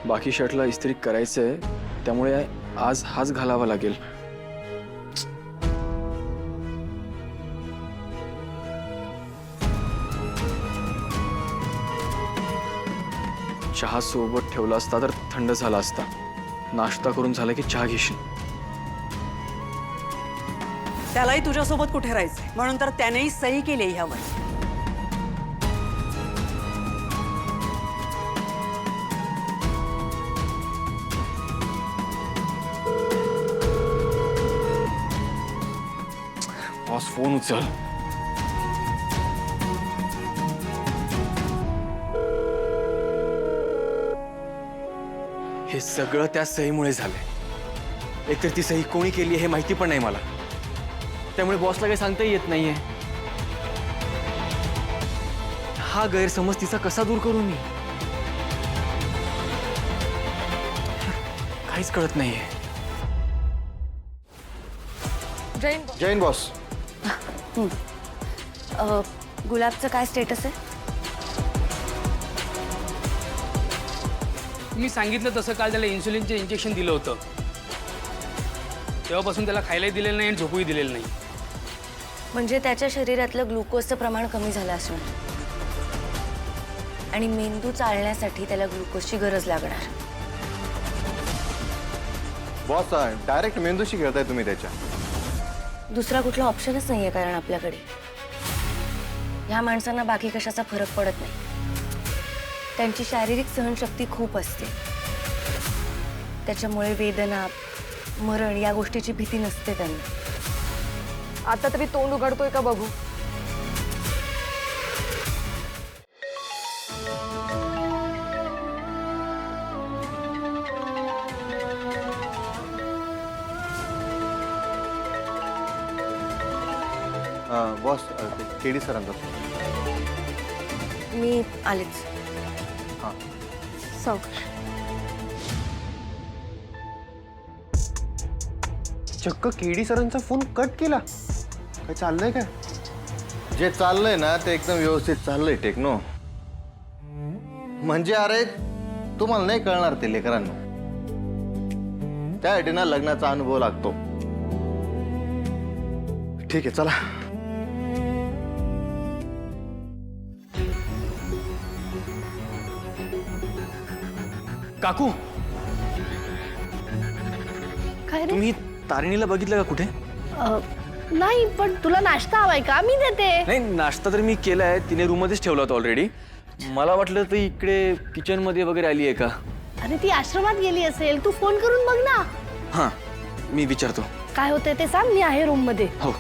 बाकी शर्टला इस्त्री करायचंय, त्यामुळे आज हाच घालावा लागेल. चहा सोबत ठेवला असता तर थंड झाला असता. नाश्ता करून झाला की चहा घेशील. त्यालाही तुझ्यासोबत कुठे राहायचंय, म्हणून तर त्यानेही सही केली ह्यावर. बॉस फोन उचल. हे सगळं त्या सहीमुळे झालंय. एकतर ती सही कोणी केली हे माहिती पण नाही मला, त्यामुळे बॉसला काही सांगताही येत नाहीये. हा गैरसमज तिचा कसा दूर करू मी, काहीच कळत नाहीये. जैन बॉस. गुलाबचं काय स्टेटस आहे? मी सांगितलं तसं काल त्याला इन्सुलिनचे इंजेक्शन दिलं होतं. तेव्हापासून त्याला खायलाही दिलेलं नाही आणि झोपूही दिलेलं नाही. म्हणजे त्याच्या शरीरातलं ग्लुकोजचं प्रमाण कमी झालं असणार आणि मेंदू चालण्यासाठी त्याला ग्लुकोजची गरज लागणार. बॉस डायरेक्ट मेंदूशी खेळताय तुम्ही त्याच्या. दुसरा कुठला ऑप्शनच नाहीये, कारण आपल्याकडे ह्या माणसांना बाकी कशाचा फरक पडत नाही. त्यांची शारीरिक सहनशक्ती खूप असते, त्याच्यामुळे वेदना, मरण या गोष्टीची भीती नसते त्यांना. आता तरी तोंड उघडतोय का बघू. बॉस केडी सरांचा. मी आलेच. हां. सावकाश. चक्क केडी सरांचा फोन कट केला. काय चाललंय काय? जे चाललंय ना ते एकदम व्यवस्थित चाललंय टेक्नो. म्हणजे अरे तुम्हाला नाही कळणार ते लेकरांना. त्यासाठी ना लग्नाचा अनुभव लागतो. ठीक आहे चला. काकू, काय रे? तुम्ही तारिणीला बघितलं का कुठे? नाही, पण तुला नाश्ता हवाय का? मी देते. नाही, नाश्ता तर मी केलाय. तिने रूम मध्येच ठेवला होता ऑलरेडी. मला वाटलं ती इकडे किचन मध्ये वगैरे आली आहे का. अरे ती आश्रमात गेली असेल, तू फोन करून बघ ना. हां, मी विचारतो. काय होतंय ते सांग, मी आहे रूम मध्ये. हो.